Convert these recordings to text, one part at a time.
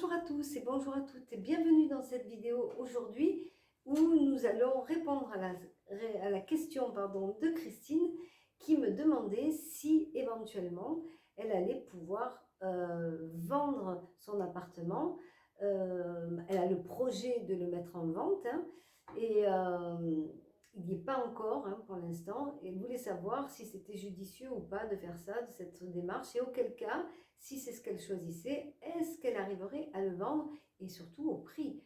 Bonjour à tous et bonjour à toutes et bienvenue dans cette vidéo aujourd'hui où nous allons répondre à la question de Christine qui me demandait si éventuellement elle allait pouvoir vendre son appartement. Elle a le projet de le mettre en vente et il n'y est pas encore pour l'instant et elle voulait savoir si c'était judicieux ou pas de faire ça, de cette démarche et auquel cas, si c'est ce qu'elle choisissait, est-ce qu'elle arriverait à le vendre et surtout au prix.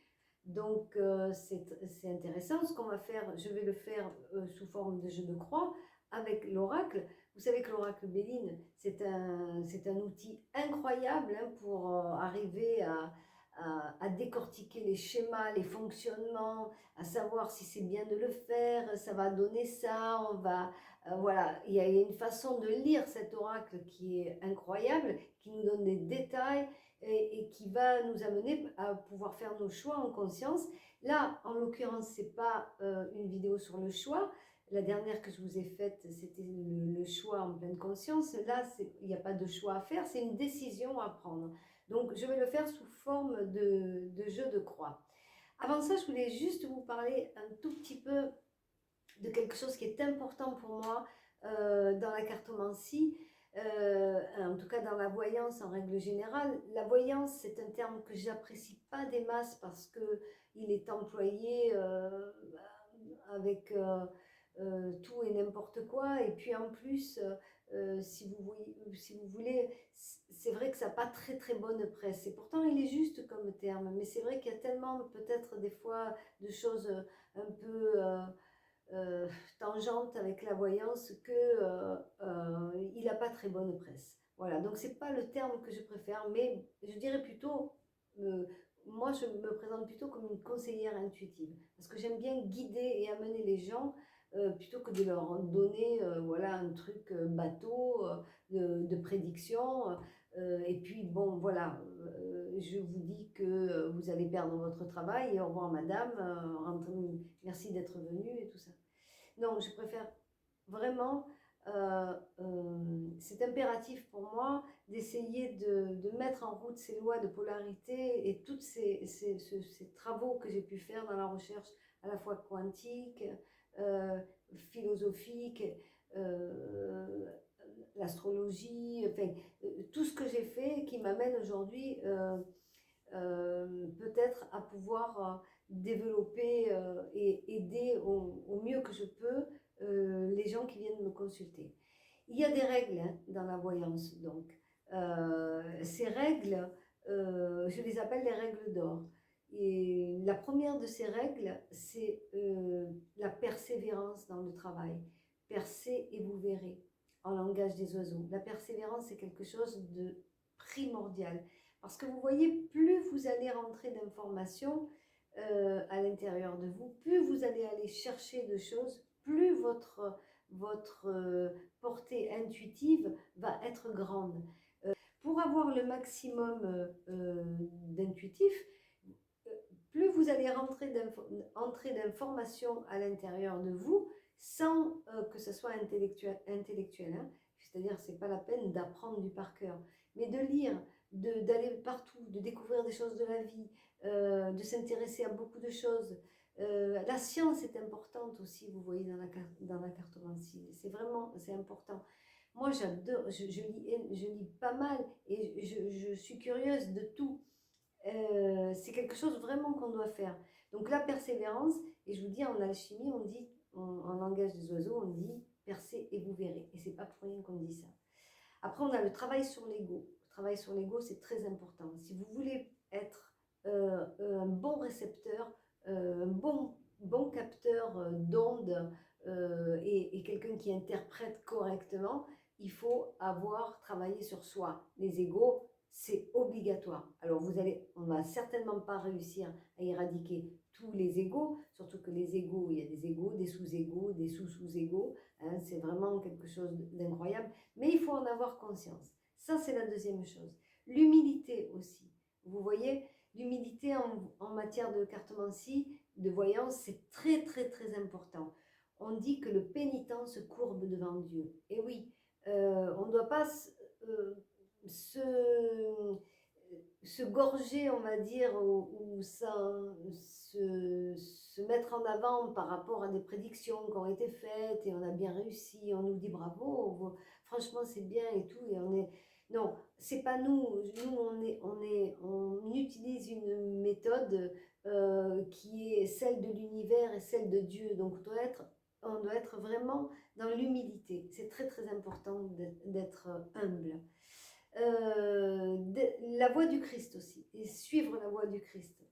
Donc c'est intéressant ce qu'on va faire. Je vais le faire sous forme de jeu de croix avec l'oracle. Vous savez que l'oracle Béline, c'est un outil incroyable pour arriver à décortiquer les schémas, les fonctionnements, à savoir si c'est bien de le faire, ça va donner ça, on va... voilà, il y a une façon de lire cet oracle qui est incroyable, qui nous donne des détails et qui va nous amener à pouvoir faire nos choix en conscience. Là, en l'occurrence, c'est pas une vidéo sur le choix. La dernière que je vous ai faite, c'était le choix en pleine conscience. Là, il n'y a pas de choix à faire, c'est une décision à prendre. Donc, je vais le faire sous forme de jeu de croix. Avant ça, je voulais juste vous parler un tout petit peu de quelque chose qui est important pour moi dans la cartomancie, en tout cas dans la voyance en règle générale. La voyance, c'est un terme que j'apprécie pas des masses parce qu'il est employé avec tout et n'importe quoi. Et puis en plus, si vous voulez, c'est vrai que ça n'a pas très très bonne presse. Et pourtant, il est juste comme terme. Mais c'est vrai qu'il y a tellement peut-être des fois de choses un peu tangentes avec la voyance que il n'a pas très bonne presse. Voilà, donc c'est pas le terme que je préfère, mais je dirais plutôt, euh, moi je me présente plutôt comme une conseillère intuitive, parce que j'aime bien guider et amener les gens plutôt que de leur donner voilà, un truc bateau de prédiction. Et puis bon, voilà, je vous dis que vous allez perdre votre travail et au revoir madame, merci d'être venue et tout ça. Non, je préfère vraiment, c'est impératif pour moi d'essayer de mettre en route ces lois de polarité et tous ces travaux que j'ai pu faire dans la recherche à la fois quantique, euh, philosophique, euh, l'astrologie, enfin, tout ce que j'ai fait qui m'amène aujourd'hui peut-être à pouvoir développer et aider au mieux que je peux les gens qui viennent me consulter. Il y a des règles dans la voyance, donc. Ces règles, je les appelle les règles d'or. Et la première de ces règles, c'est la persévérance dans le travail. Percez et vous verrez, en langage des oiseaux. La persévérance, c'est quelque chose de primordial. Parce que vous voyez, plus vous allez rentrer d'informations à l'intérieur de vous, plus vous allez aller chercher de choses, plus votre portée intuitive va être grande. Pour avoir le maximum d'intuitif, euh, plus vous allez entrer d'informations à l'intérieur de vous sans que ce soit intellectuel hein. C'est-à-dire c'est pas la peine d'apprendre du par cœur, mais de lire, d'aller partout, de découvrir des choses de la vie, de s'intéresser à beaucoup de choses. La science est importante aussi, vous voyez, dans la cartomancie. C'est important. Moi, j'adore, je lis pas mal et je suis curieuse de tout. C'est quelque chose vraiment qu'on doit faire. Donc la persévérance, et je vous dis en alchimie, on dit, en langage des oiseaux, on dit percez et vous verrez. Et c'est pas pour rien qu'on dit ça. Après, on a le travail sur l'ego. Le travail sur l'ego, c'est très important. Si vous voulez être un bon récepteur, un bon capteur d'ondes et quelqu'un qui interprète correctement, il faut avoir travaillé sur soi. Les égos, c'est obligatoire. Alors on va certainement pas réussir à éradiquer tous les égos, surtout que les égos, il y a des égos, des sous-égos, des sous-sous-égos. Hein, c'est vraiment quelque chose d'incroyable. Mais il faut en avoir conscience. Ça, c'est la deuxième chose. L'humilité aussi. Vous voyez, l'humilité en matière de cartomancie, de voyance, c'est très, très, très important. On dit que le pénitent se courbe devant Dieu. Et oui, on ne doit pas se, se gorger, on va dire, ou se mettre en avant par rapport à des prédictions qui ont été faites et on a bien réussi, on nous dit bravo, franchement c'est bien et tout, et on est... Non, c'est pas nous, on utilise une méthode qui est celle de l'univers et celle de Dieu, donc on doit être vraiment dans l'humilité. C'est très très important d'être humble. La voie du Christ aussi, et suivre la voie du Christ.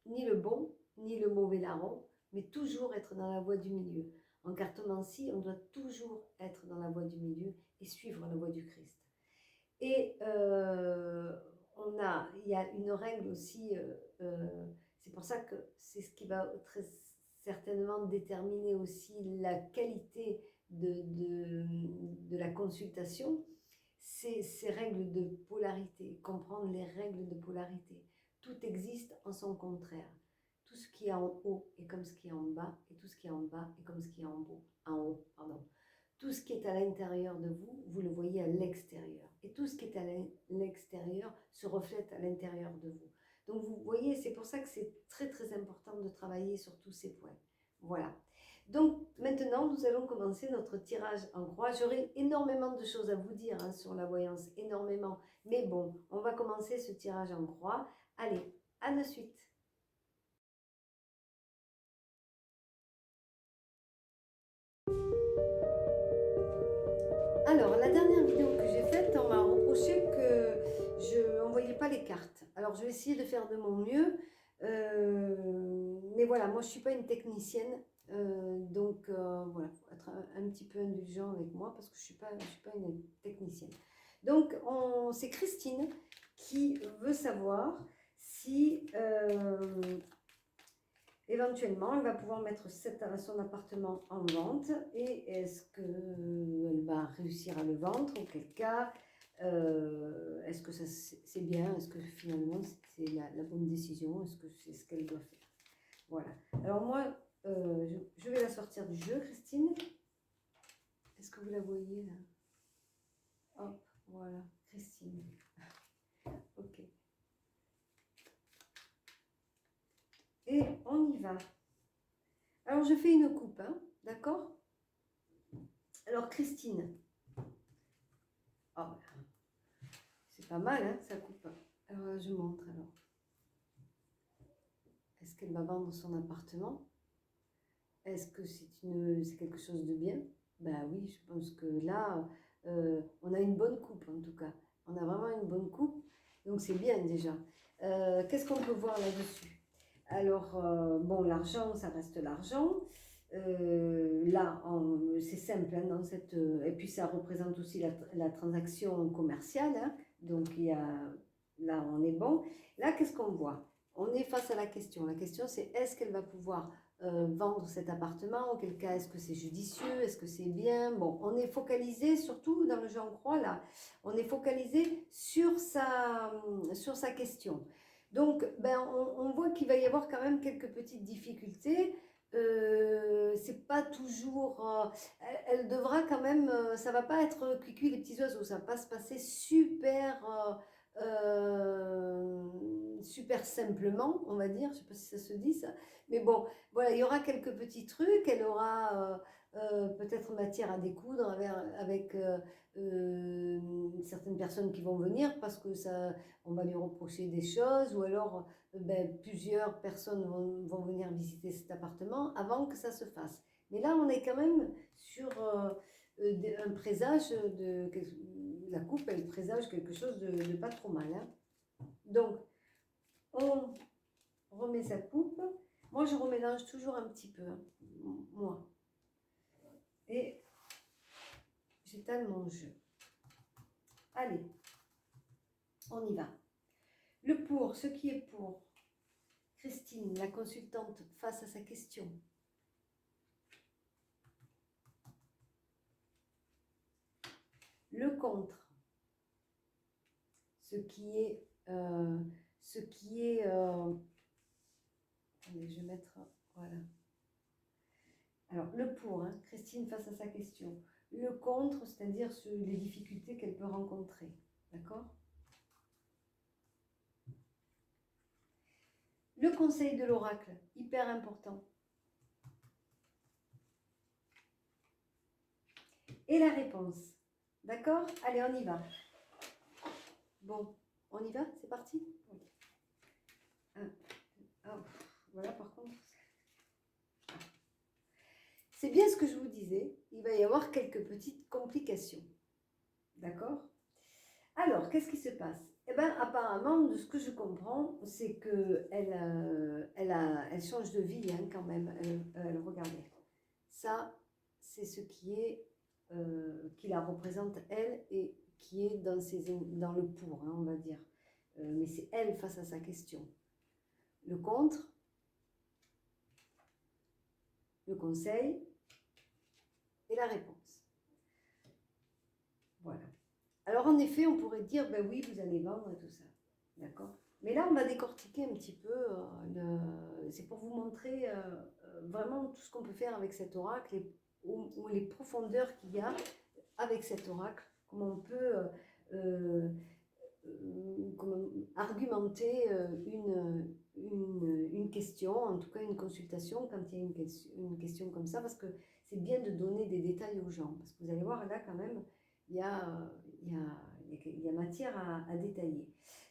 Ni le bon, ni le mauvais larron, mais toujours être dans la voie du milieu. En cartomancie, on doit toujours être dans la voie du milieu et suivre la voie du Christ. Et il y a une règle aussi, c'est pour ça que c'est ce qui va très certainement déterminer aussi la qualité de la consultation, c'est ces règles de polarité, comprendre les règles de polarité. Tout existe en son contraire. Tout ce qui est en haut est comme ce qui est en bas, et tout ce qui est en bas est comme ce qui est en haut. Tout ce qui est à l'intérieur de vous, vous le voyez à l'extérieur. Et tout ce qui est à l'extérieur se reflète à l'intérieur de vous. Donc vous voyez, c'est pour ça que c'est très très important de travailler sur tous ces points. Voilà. Donc maintenant, nous allons commencer notre tirage en croix. J'aurai énormément de choses à vous dire sur la voyance, énormément. Mais bon, on va commencer ce tirage en croix. Allez, à de suite. Alors, la dernière vidéo que j'ai faite, on m'a reproché que je n'envoyais pas les cartes. Alors, je vais essayer de faire de mon mieux. Mais voilà, moi, je ne suis pas une technicienne. Donc, voilà, il faut être un petit peu indulgent avec moi parce que je ne suis pas une technicienne. Donc, c'est Christine qui veut savoir si... éventuellement, elle va pouvoir mettre son appartement en vente et est-ce qu'elle va réussir à le vendre? Auquel cas, est-ce que c'est bien? Est-ce que finalement c'est la bonne décision? Est-ce que c'est ce qu'elle doit faire? Voilà. Alors moi, je vais la sortir du jeu, Christine. Est-ce que vous la voyez là? Hop, voilà, Christine. Ok. Et on y va. Alors, je fais une coupe, hein, d'accord? Alors, Christine. Oh, c'est pas mal, hein, ça coupe. Alors, je montre alors. Est-ce qu'elle va vendre son appartement? Est-ce que c'est quelque chose de bien? Ben oui, je pense que là, on a une bonne coupe en tout cas. On a vraiment une bonne coupe, donc c'est bien déjà. Qu'est-ce qu'on peut voir là-dessus? Alors, bon, l'argent, ça reste l'argent. Là, c'est simple, hein, et puis ça représente aussi la transaction commerciale, hein, donc là, on est bon. Là, qu'est-ce qu'on voit? On est face à la question. La question, c'est est-ce qu'elle va pouvoir vendre cet appartement? Auquel cas, est-ce que c'est judicieux? Est-ce que c'est bien? Bon, on est focalisé, surtout dans le jeu en croix, là, on est focalisé sur sa question. Donc, ben, on voit qu'il va y avoir quand même quelques petites difficultés. C'est pas toujours... elle devra quand même... ça va pas être cuicui les petits oiseaux, ça va pas se passer super simplement, on va dire, je sais pas si ça se dit ça, mais bon, voilà, il y aura quelques petits trucs, elle aura peut-être matière à découdre avec certaines personnes qui vont venir parce que ça, on va lui reprocher des choses, ou alors ben, plusieurs personnes vont venir visiter cet appartement avant que ça se fasse. Mais là, on est quand même sur un présage la coupe, elle présage quelque chose de pas trop mal. Hein. Donc, on remet sa coupe. Moi, je remélange toujours un petit peu, hein, moi. Et j'étale mon jeu. Allez, on y va. Le pour, ce qui est pour Christine, la consultante, face à sa question. Le contre, ce qui est allez, je vais mettre, voilà. Alors, le pour, hein, Christine face à sa question. Le contre, c'est-à-dire les difficultés qu'elle peut rencontrer. D'accord? Le conseil de l'oracle, hyper important. Et la réponse. D'accord? Allez, on y va. Bon, on y va? C'est parti? Voilà, par contre. C'est bien ce que je vous disais. Il va y avoir quelques petites complications. D'accord? Alors, qu'est-ce qui se passe? Eh bien, apparemment, de ce que je comprends, c'est qu'elle elle change de vie hein, quand même. Regardez. Ça, c'est ce qui la représente, elle, et qui est dans le pour, hein, on va dire. Mais c'est elle face à sa question. Le contre, le conseil et la réponse. Voilà. Alors, en effet, on pourrait dire, ben oui, vous allez vendre et tout ça. D'accord? Mais là, on va décortiquer un petit peu. C'est pour vous montrer vraiment tout ce qu'on peut faire avec cet oracle ou les profondeurs qu'il y a avec cet oracle. Comment on peut argumenter une question, en tout cas une consultation, quand il y a une question comme ça, parce que c'est bien de donner des détails aux gens. Parce que vous allez voir, là, quand même, il y a matière à détailler.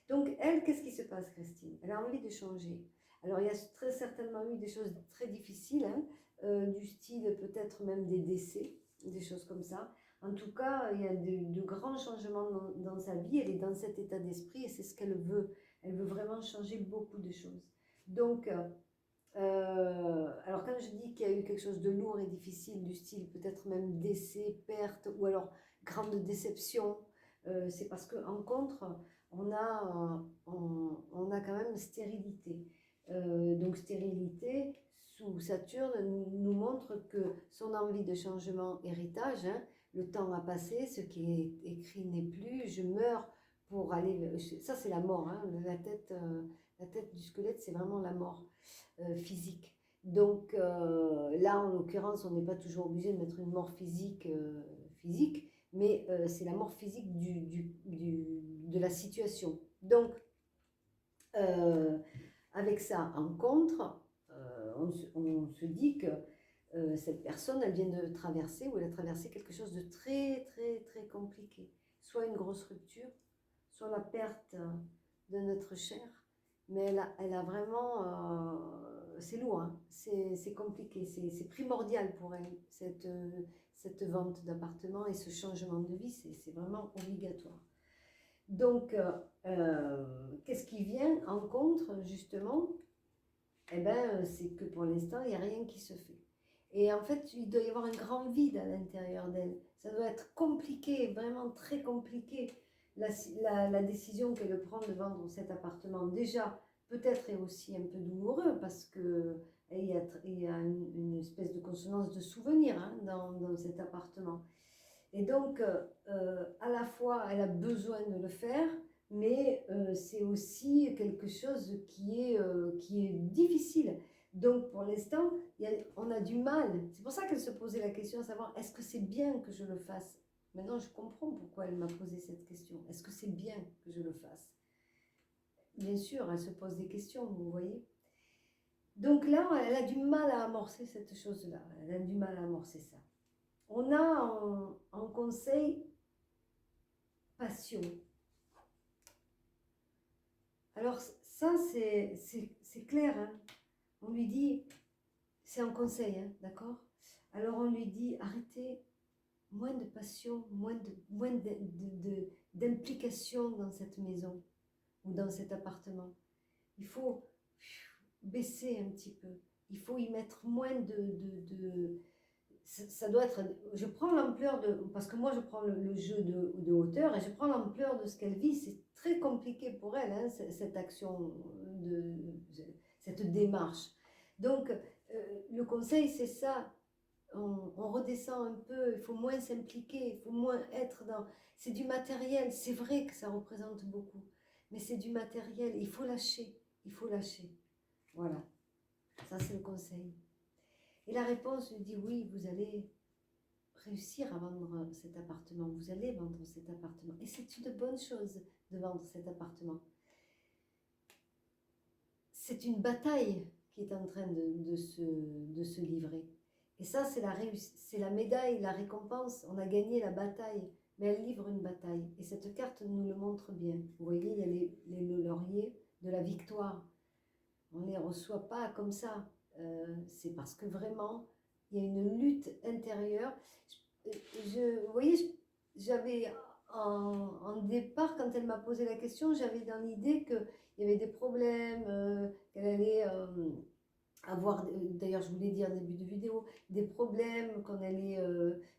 Donc, elle, qu'est-ce qui se passe, Christine? Elle a envie de changer. Alors, il y a très certainement eu des choses très difficiles, hein, du style peut-être même des décès, des choses comme ça. En tout cas, il y a de grands changements dans sa vie. Elle est dans cet état d'esprit et c'est ce qu'elle veut. Elle veut vraiment changer beaucoup de choses. Donc, alors quand je dis qu'il y a eu quelque chose de lourd et difficile, du style peut-être même décès, perte, ou alors grande déception, c'est parce qu'en contre, on a quand même stérilité. Donc stérilité, sous Saturne, nous montre que son envie de changement, héritage, hein, le temps a passé, ce qui est écrit n'est plus, je meurs pour aller... Ça c'est la mort, hein, la tête du squelette, c'est vraiment la mort physique. Donc là, en l'occurrence, on n'est pas toujours obligé de mettre une mort physique, mais c'est la mort physique de la situation. Donc, avec ça en contre, on se dit que cette personne, elle vient de traverser ou elle a traversé quelque chose de très, très, très compliqué. Soit une grosse rupture, soit la perte de notre chair. Mais elle a vraiment... c'est lourd, hein, c'est compliqué, c'est primordial pour elle, cette vente d'appartement et ce changement de vie, c'est vraiment obligatoire. Donc, qu'est-ce qui vient en contre, justement? Eh bien, c'est que pour l'instant, il n'y a rien qui se fait. Et en fait, il doit y avoir un grand vide à l'intérieur d'elle. Ça doit être compliqué, vraiment très compliqué, la décision qu'elle prend de vendre cet appartement. Déjà, peut-être est aussi un peu douloureux parce que il y a une espèce de consonance de souvenir hein, dans cet appartement. Et donc, à la fois, elle a besoin de le faire, mais c'est aussi quelque chose qui est difficile. Donc, pour l'instant, on a du mal. C'est pour ça qu'elle se posait la question à savoir, est-ce que c'est bien que je le fasse? Maintenant, je comprends pourquoi elle m'a posé cette question. Est-ce que c'est bien que je le fasse? Bien sûr, elle se pose des questions, vous voyez. Donc là, elle a du mal à amorcer cette chose-là. Elle a du mal à amorcer ça. On a en conseil passion. Alors ça, c'est clair. Hein. On lui dit, c'est un conseil, hein, d'accord? Alors on lui dit, arrêtez, moins de passion, moins d'implication dans cette maison ou dans cet appartement. Il faut baisser un petit peu. Il faut y mettre moins ça doit être, je prends l'ampleur parce que moi je prends le jeu de hauteur et je prends l'ampleur de ce qu'elle vit, c'est très compliqué pour elle, hein, cette action, cette démarche. Donc le conseil c'est ça, on redescend un peu, il faut moins s'impliquer, il faut moins être dans, c'est du matériel, c'est vrai que ça représente beaucoup, mais c'est du matériel, il faut lâcher, voilà, ça c'est le conseil. Et la réponse lui dit oui, vous allez réussir à vendre cet appartement, vous allez vendre cet appartement. Et c'est une bonne chose de vendre cet appartement. c'est une bataille qui est en train de se livrer. Et ça, c'est la médaille, la récompense. On a gagné la bataille, mais elle livre une bataille. Et cette carte nous le montre bien. Vous voyez, il y a les lauriers de la victoire. On ne les reçoit pas comme ça. C'est parce que vraiment, il y a une lutte intérieure. Vous voyez, j'avais en départ, quand elle m'a posé la question, j'avais dans l'idée qu'il y avait des problèmes, qu'elle allait avoir, d'ailleurs je vous l'ai dit en début de vidéo, des problèmes, qu'on allait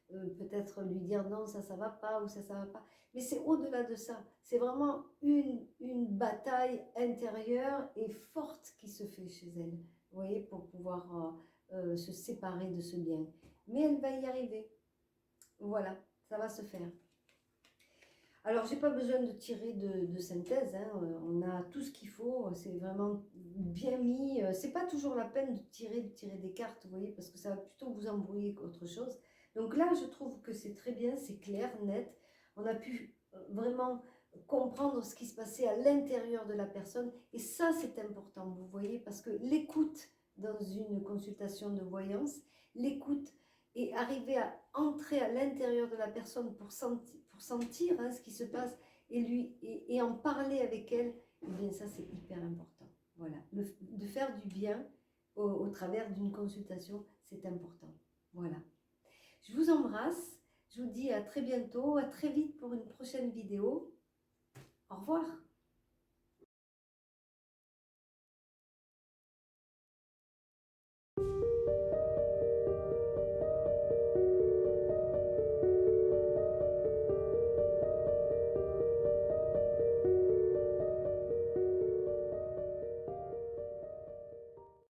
peut-être lui dire non, ça va pas, ou ça va pas. Mais c'est au-delà de ça. C'est vraiment une bataille intérieure et forte qui se fait chez elle, vous voyez, pour pouvoir se séparer de ce lien. Mais elle va y arriver. Voilà, ça va se faire. Alors, j'ai pas besoin de tirer de synthèse, hein. On a tout ce qu'il faut, c'est vraiment bien mis. C'est pas toujours la peine de tirer des cartes, vous voyez, parce que ça va plutôt vous embrouiller qu'autre chose. Donc là, je trouve que c'est très bien, c'est clair, net. On a pu vraiment comprendre ce qui se passait à l'intérieur de la personne. Et ça, c'est important, vous voyez, parce que l'écoute dans une consultation de voyance, l'écoute et arriver à entrer à l'intérieur de la personne pour sentir hein, ce qui se passe et en parler avec elle, eh bien ça c'est hyper important. Voilà, de faire du bien au travers d'une consultation, c'est important. Voilà. Je vous embrasse, je vous dis à très bientôt, à très vite pour une prochaine vidéo. Au revoir.